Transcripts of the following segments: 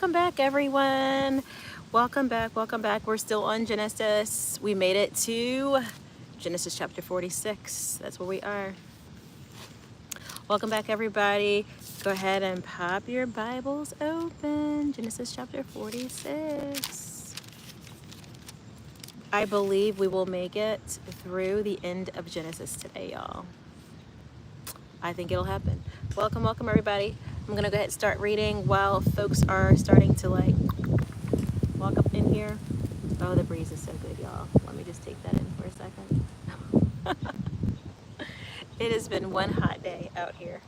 welcome back, everyone. Welcome back. We're still on Genesis. We made it to Genesis chapter 46. That's where we are. Welcome back, everybody. Go ahead and pop your Bibles open. Genesis chapter 46. I believe we will make it through the end of Genesis today, y'all. I think it'll happen. Welcome, everybody. I'm gonna go ahead and start reading while folks are starting to walk up in here. Oh, the breeze is so good, y'all. Let me just take that in for a second. It has been one hot day out here,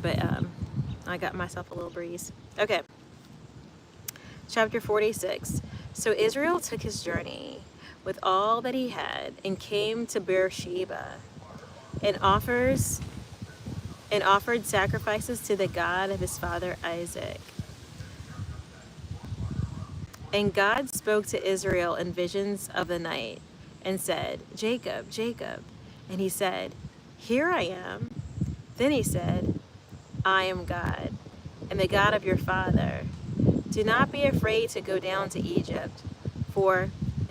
but I got myself a little breeze. Okay, chapter 46. So Israel took his journey with all that he had and came to Beersheba and offered sacrifices to the God of his father Isaac. And God spoke to Israel in visions of the night and said, Jacob, Jacob. And he said, Here I am. Then he said, I am God, and the God of your father. Do not be afraid to go down to Egypt, for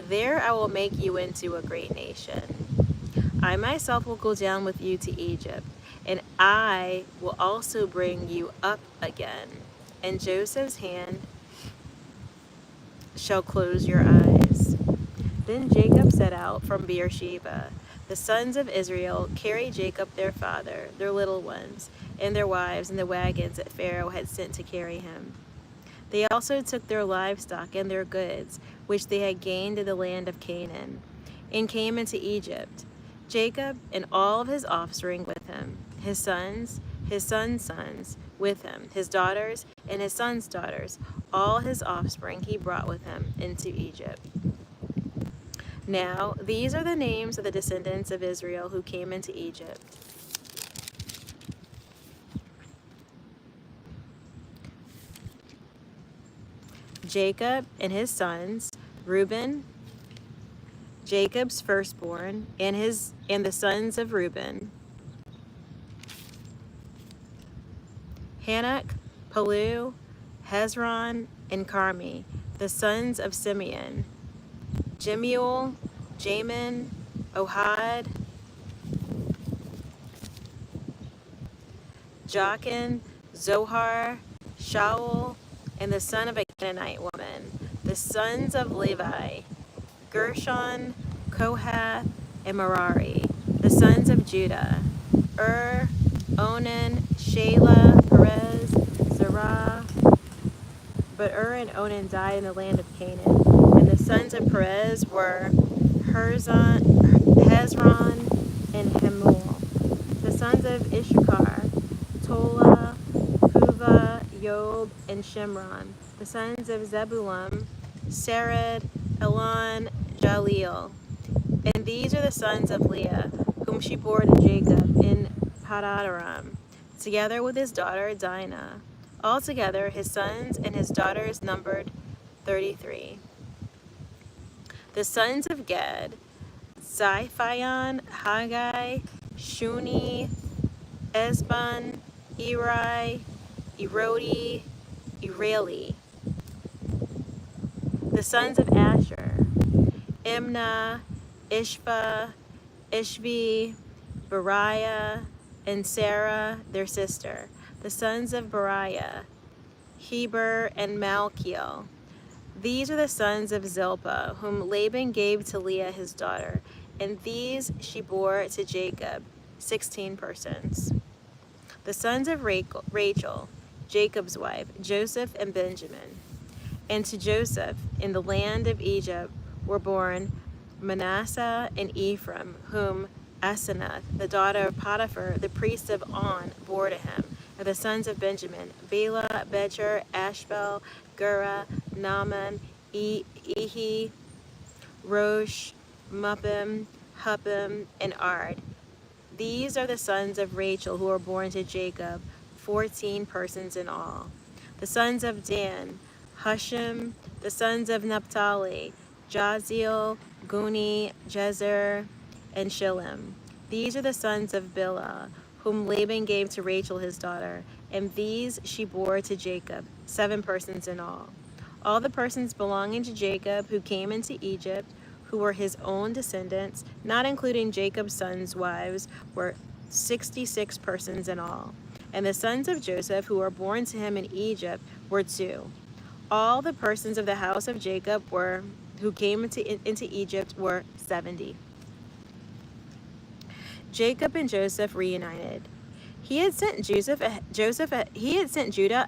there I will make you into a great nation. I myself will go down with you to Egypt, and I will also bring you up again. And Joseph's hand shall close your eyes. Then Jacob set out from Beersheba. The sons of Israel carried Jacob their father, their little ones, and their wives in the wagons that Pharaoh had sent to carry him. They also took their livestock and their goods, which they had gained in the land of Canaan, and came into Egypt. Jacob and all of his offspring with him, his sons' sons with him, his daughters and his sons' daughters, all his offspring he brought with him into Egypt. Now, these are the names of the descendants of Israel who came into Egypt. Jacob and his sons, Reuben, Jacob's firstborn, and the sons of Reuben, Hanok, Palu, Hezron, and Carmi, the sons of Simeon, Jemuel, Jamin, Ohad, Jachin, Zohar, Shaul, and the son of a Canaanite woman, the sons of Levi, Gershon, Kohath, and Merari, the sons of Judah, Onan, Shelah, Perez, Zerah. But and Onan died in the land of Canaan, and the sons of Perez were Hezron, and Hamul. The sons of Issachar, Tola, Puvah, Yob, and Shimron. The sons of Zebulun, Sered, Elon, Jaleel. And these are the sons of Leah, whom she bore to Jacob in Padanaram, together with his daughter Dinah. Altogether, his sons and his daughters numbered 33. The sons of Gad, Ziphion, Haggai, Shuni, Esbon, Eri, Erodi, Ereli. The sons of Asher, Imnah, Ishva, Ishvi, Beriah, and Sarah, their sister. The sons of Beriah, Heber, and Malchiel. These are the sons of Zilpah, whom Laban gave to Leah his daughter, and these she bore to Jacob, 16 persons. The sons of Rachel, Jacob's wife, Joseph and Benjamin. And to Joseph in the land of Egypt were born Manasseh and Ephraim, whom Asenath, the daughter of Potiphar, the priest of On, bore to him. And the sons of Benjamin, Bela, Becher, Ashbel, Gera, Naaman, Ehi, Rosh, Muppim, Huppim, and Ard. These are the sons of Rachel who were born to Jacob, 14 persons in all. The sons of Dan, Hushim. The sons of Naphtali, Jaziel, Guni, Jezer, and Shillem. These are the sons of Bilhah, whom Laban gave to Rachel his daughter, and these she bore to Jacob, 7 persons in all. All the persons belonging to Jacob who came into Egypt, who were his own descendants, not including Jacob's sons' wives, were 66 persons in all. And the sons of Joseph who were born to him in Egypt were 2. All the persons of the house of Jacob who came into Egypt were 70. Jacob and Joseph reunited. He had sent Judah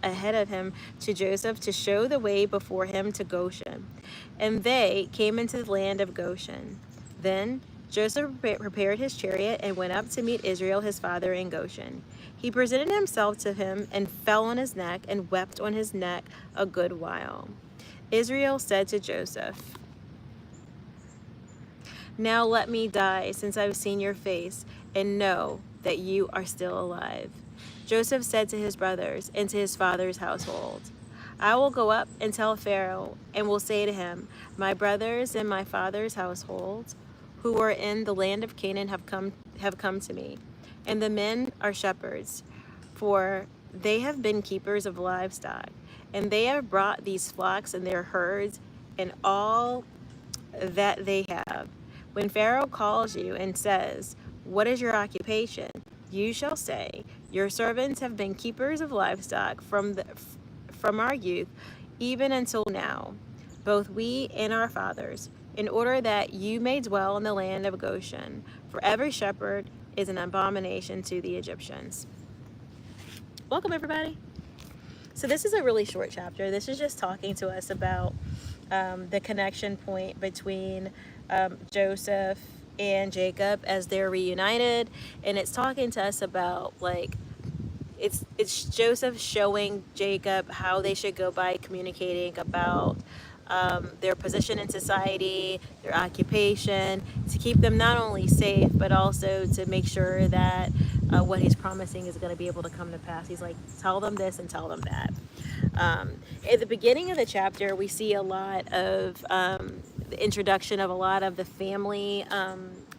ahead of him to Joseph to show the way before him to Goshen, and they came into the land of Goshen. Then Joseph prepared his chariot and went up to meet Israel his father in Goshen. He presented himself to him and fell on his neck and wept on his neck a good while. Israel said to Joseph, "Now let me die, since I've seen your face, and know that you are still alive." Joseph said to his brothers and to his father's household, "I will go up and tell Pharaoh, and will say to him, my brothers and my father's household, who are in the land of Canaan, have come to me, and the men are shepherds, for they have been keepers of livestock, and they have brought these flocks and their herds and all that they have. When Pharaoh calls you and says, 'What is your occupation?' you shall say, 'Your servants have been keepers of livestock from our youth even until now, both we and our fathers, in order that you may dwell in the land of Goshen. For every shepherd is an abomination to the Egyptians." Welcome, everybody. So this is a really short chapter. This is just talking to us about the connection point between Joseph and Jacob as they're reunited, and it's talking to us about, like, it's Joseph showing Jacob how they should go by communicating about their position in society, their occupation, to keep them not only safe, but also to make sure that what he's promising is going to be able to come to pass. He's like, tell them this and tell them that. At the beginning of the chapter, we see a lot of the introduction of a lot of the family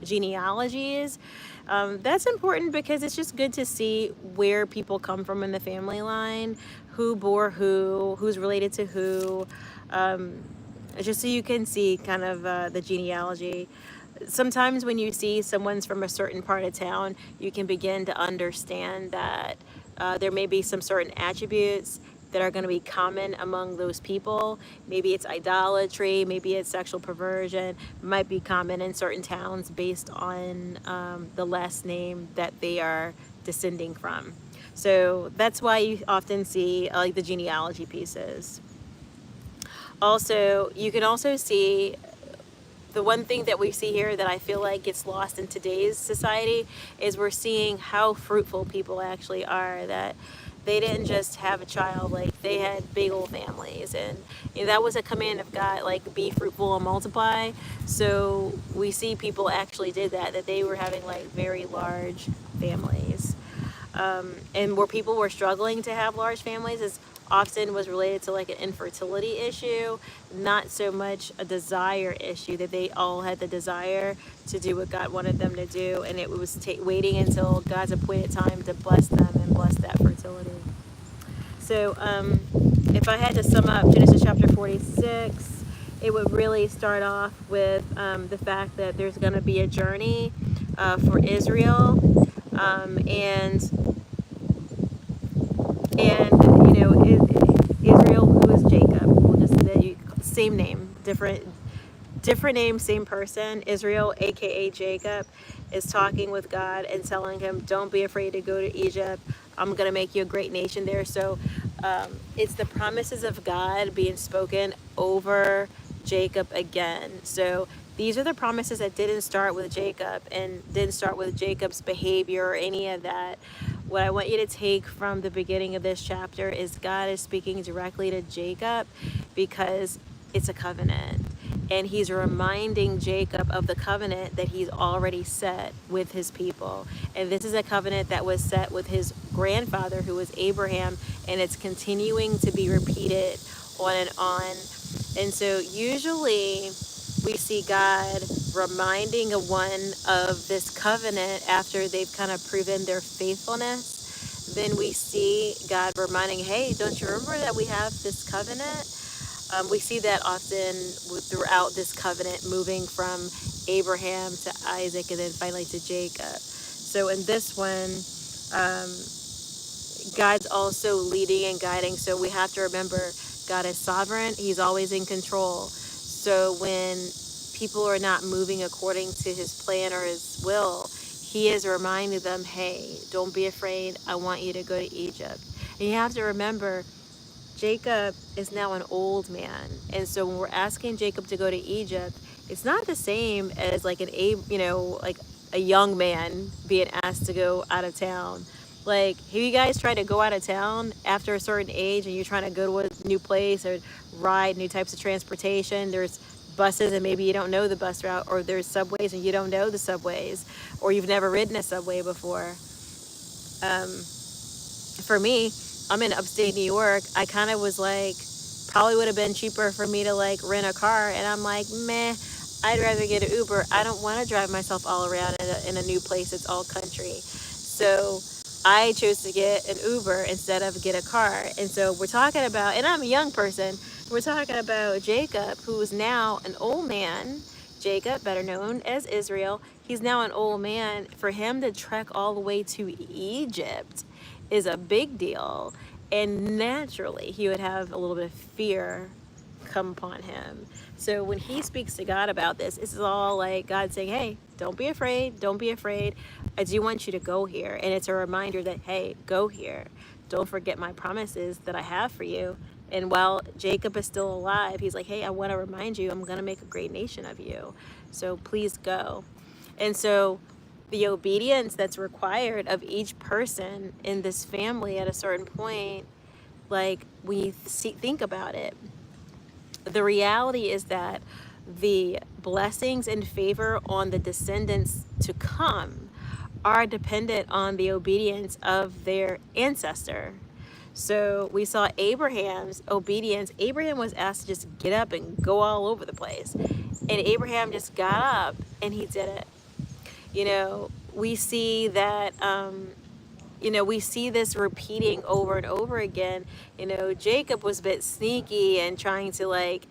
genealogies. That's important because it's just good to see where people come from in the family line, who bore who, who's related to who, just so you can see kind of the genealogy. Sometimes when you see someone's from a certain part of town, you can begin to understand that there may be some certain attributes that are going to be common among those people. Maybe it's idolatry, maybe it's sexual perversion, might be common in certain towns based on the last name that they are descending from. So that's why you often see like the genealogy pieces. Also, you can also see the one thing that we see here that I feel like gets lost in today's society is we're seeing how fruitful people actually are, that they didn't just have a child, like they had big old families, and you know, that was a command of God, like be fruitful and multiply. So we see people actually did that they were having like very large families. And where people were struggling to have large families is often was related to like an infertility issue, not so much a desire issue, that they all had the desire to do what God wanted them to do, and it was waiting until God's appointed time to bless them and bless that fertility. So if I had to sum up Genesis chapter 46, it would really start off with the fact that there's going to be a journey for Israel, and you know, Israel, who is Jacob, we'll just say same name, different name, same person. Israel, aka Jacob, is talking with God and telling him, don't be afraid to go to Egypt. I'm going to make you a great nation there. So it's the promises of God being spoken over Jacob again. So these are the promises that didn't start with Jacob and didn't start with Jacob's behavior or any of that. What I want you to take from the beginning of this chapter is God is speaking directly to Jacob because it's a covenant. And he's reminding Jacob of the covenant that he's already set with his people. And this is a covenant that was set with his grandfather, who was Abraham, and it's continuing to be repeated on and on. And so usually we see God reminding one of this covenant after they've kind of proven their faithfulness, then we see God reminding, hey, don't you remember that we have this covenant? We see that often throughout this covenant, moving from Abraham to Isaac and then finally to Jacob. So in this one, um, God's also leading and guiding. So we have to remember God is sovereign. He's always in control. So when people are not moving according to his plan or his will, he is reminding them, hey, don't be afraid. I want you to go to Egypt. And you have to remember, Jacob is now an old man. And so when we're asking Jacob to go to Egypt, it's not the same as like like a young man being asked to go out of town. Like, have you guys tried to go out of town after a certain age and you're trying to go to a new place or ride new types of transportation? There's buses and maybe you don't know the bus route, or there's subways and you don't know the subways, or you've never ridden a subway before. For me, I'm in upstate New York. I kind of was like, probably would have been cheaper for me to like rent a car. And I'm like, meh, I'd rather get an Uber. I don't want to drive myself all around in a new place. It's all country. So I chose to get an Uber instead of get a car. And so we're talking about, and I'm a young person, we're talking about Jacob, who is now an old man. Jacob, better known as Israel, he's now an old man. For him to trek all the way to Egypt is a big deal. And naturally, he would have a little bit of fear come upon him. So when he speaks to God about this, it's all like God saying, hey, don't be afraid. Don't be afraid. I do want you to go here. And it's a reminder that, hey, go here. Don't forget my promises that I have for you. And while Jacob is still alive, he's like, hey, I want to remind you, I'm going to make a great nation of you. So please go. And so the obedience that's required of each person in this family at a certain point, like we think about it, the reality is that the blessings and favor on the descendants to come are dependent on the obedience of their ancestor. So we saw Abraham's obedience. Abraham was asked to just get up and go all over the place. And Abraham just got up and he did it. We see that, we see this repeating over and over again. Jacob was a bit sneaky and trying to like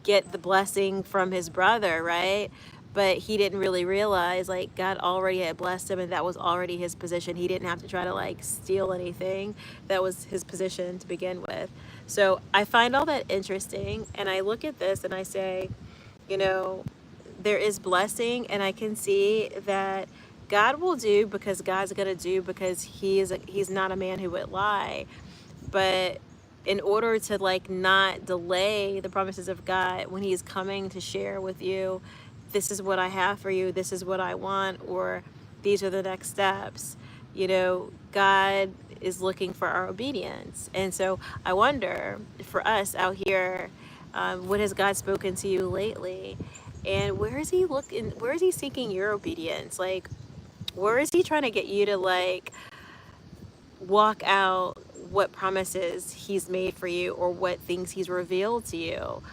get the blessing from his brother, right? But he didn't really realize like God already had blessed him and that was already his position. He didn't have to try to like steal anything. That was his position to begin with. So I find all that interesting, and I look at this and I say, there is blessing, and I can see that God will do because God's going to do, because he's not a man who would lie. But in order to like not delay the promises of God when he's coming to share with you, this is what I have for you, this is what I want, or these are the next steps, God is looking for our obedience. And so I wonder, for us out here, what has God spoken to you lately? And where is he looking? Where is he seeking your obedience? Like, where is he trying to get you to like walk out what promises he's made for you, or what things he's revealed to you?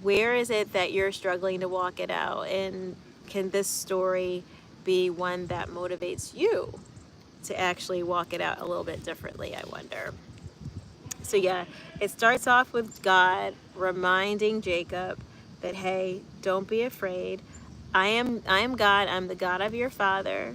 Where is it that you're struggling to walk it out? And can this story be one that motivates you to actually walk it out a little bit differently, I wonder? So yeah, it starts off with God reminding Jacob that, hey, don't be afraid. I am God. I'm the God of your father.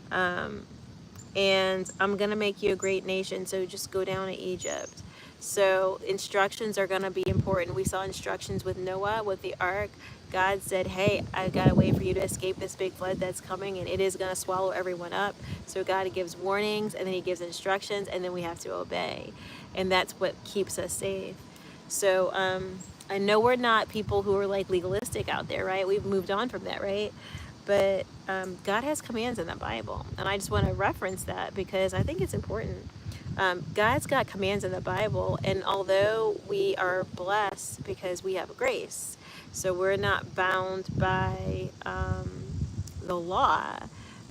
And I'm going to make you a great nation. So just go down to Egypt. So instructions are going to be important. We saw instructions with Noah, with the ark. God said, hey, I've got a way for you to escape this big flood that's coming, and it is going to swallow everyone up. So God gives warnings, and then he gives instructions, and then we have to obey. And that's what keeps us safe. So I know we're not people who are like legalistic out there, right? We've moved on from that, right? But God has commands in the Bible. And I just want to reference that because I think it's important. God's got commands in the Bible, and although we are blessed because we have grace, so we're not bound by the law,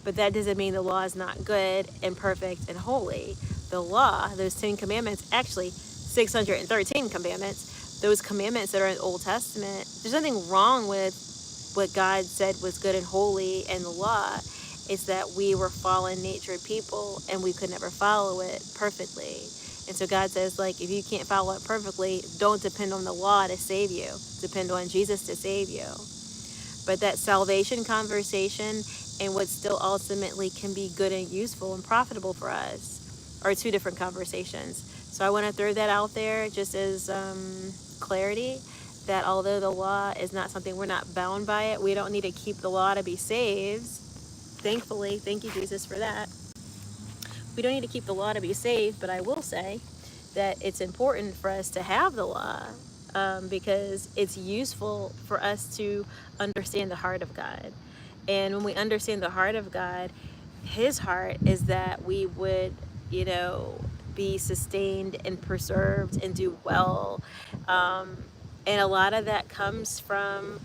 but that doesn't mean the law is not good and perfect and holy. The law, those 10 commandments, actually 613 commandments, those commandments that are in the Old Testament, there's nothing wrong with what God said was good and holy in the law is that we were fallen natured people and we could never follow it perfectly. And so God says, like, if you can't follow it perfectly, don't depend on the law to save you. Depend on Jesus to save you. But that salvation conversation and what still ultimately can be good and useful and profitable for us are two different conversations. So I want to throw that out there just as clarity, that although the law is not something, we're not bound by it. We don't need to keep the law to be saved. Thankfully, thank you, Jesus, for that. We don't need to keep the law to be saved, but I will say that it's important for us to have the law because it's useful for us to understand the heart of God. And when we understand the heart of God, his heart is that we would, be sustained and preserved and do well. And a lot of that comes from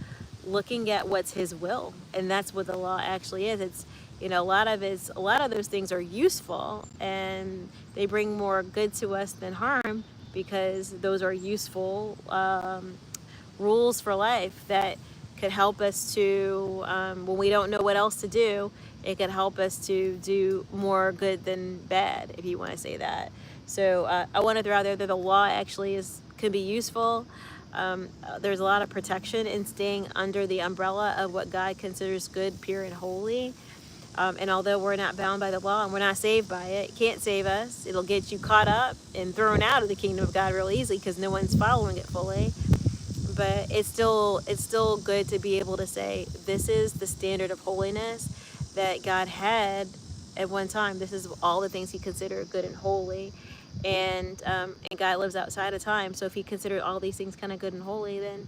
looking at what's his will. And that's what the law actually is. It's, a lot of those things are useful and they bring more good to us than harm because those are useful rules for life that could help us to, when we don't know what else to do, it could help us to do more good than bad, if you want to say that. So I want to throw out there that the law actually can be useful. There's a lot of protection in staying under the umbrella of what God considers good, pure, and holy. And although we're not bound by the law and we're not saved by it, it can't save us. It'll get you caught up and thrown out of the kingdom of God real easily because no one's following it fully. But it's still good to be able to say, this is the standard of holiness that God had at one time. This is all the things he considered good and holy. And God lives outside of time. So if he considered all these things kind of good and holy, then,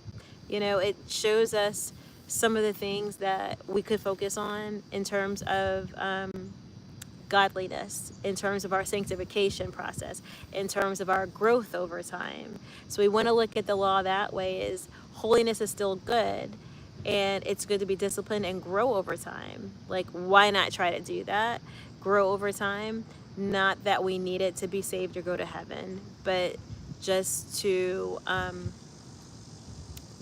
it shows us some of the things that we could focus on in terms of godliness, in terms of our sanctification process, in terms of our growth over time. So we want to look at the law that way, is holiness is still good and it's good to be disciplined and grow over time. Like, why not try to do that? Grow over time. Not that we need it to be saved or go to heaven, but just to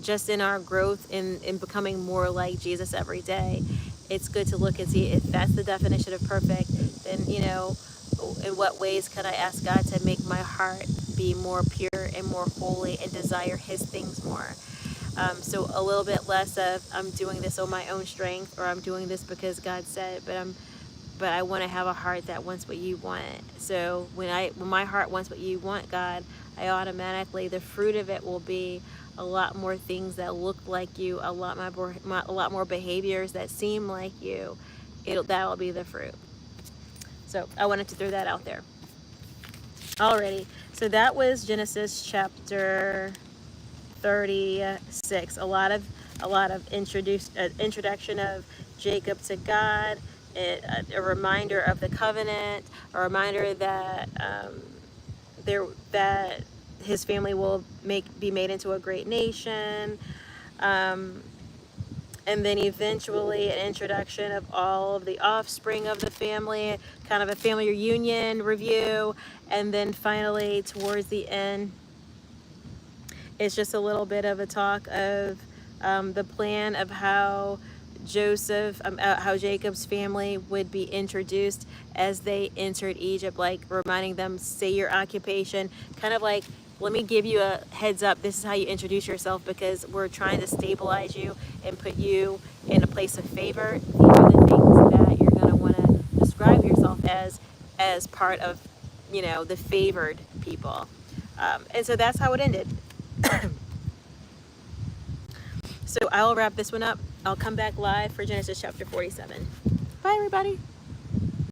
just in our growth in becoming more like Jesus every day. It's good to look and see if that's the definition of perfect, then, in what ways could I ask God to make my heart be more pure and more holy and desire his things more. So a little bit less of I'm doing this on my own strength, or I'm doing this because God said, but I want to have a heart that wants what you want. So when my heart wants what you want, God, I automatically, the fruit of it will be a lot more things that look like you, a lot more behaviors that seem like you. That'll be the fruit. So I wanted to throw that out there. Alrighty, so that was Genesis chapter 36. A lot of introduction of Jacob to God, a reminder of the covenant, a reminder that that his family will be made into a great nation, and then eventually an introduction of all of the offspring of the family, kind of a family reunion review, and then finally towards the end, it's just a little bit of a talk of the plan of how Jacob's family would be introduced as they entered Egypt, like reminding them, say your occupation, kind of like, let me give you a heads up, this is how you introduce yourself, because we're trying to stabilize you and put you in a place of favor. These are the things that you're going to want to describe yourself as part of, the favored people. And so that's how it ended. So I'll wrap this one up. I'll come back live for Genesis chapter 47. Bye, everybody.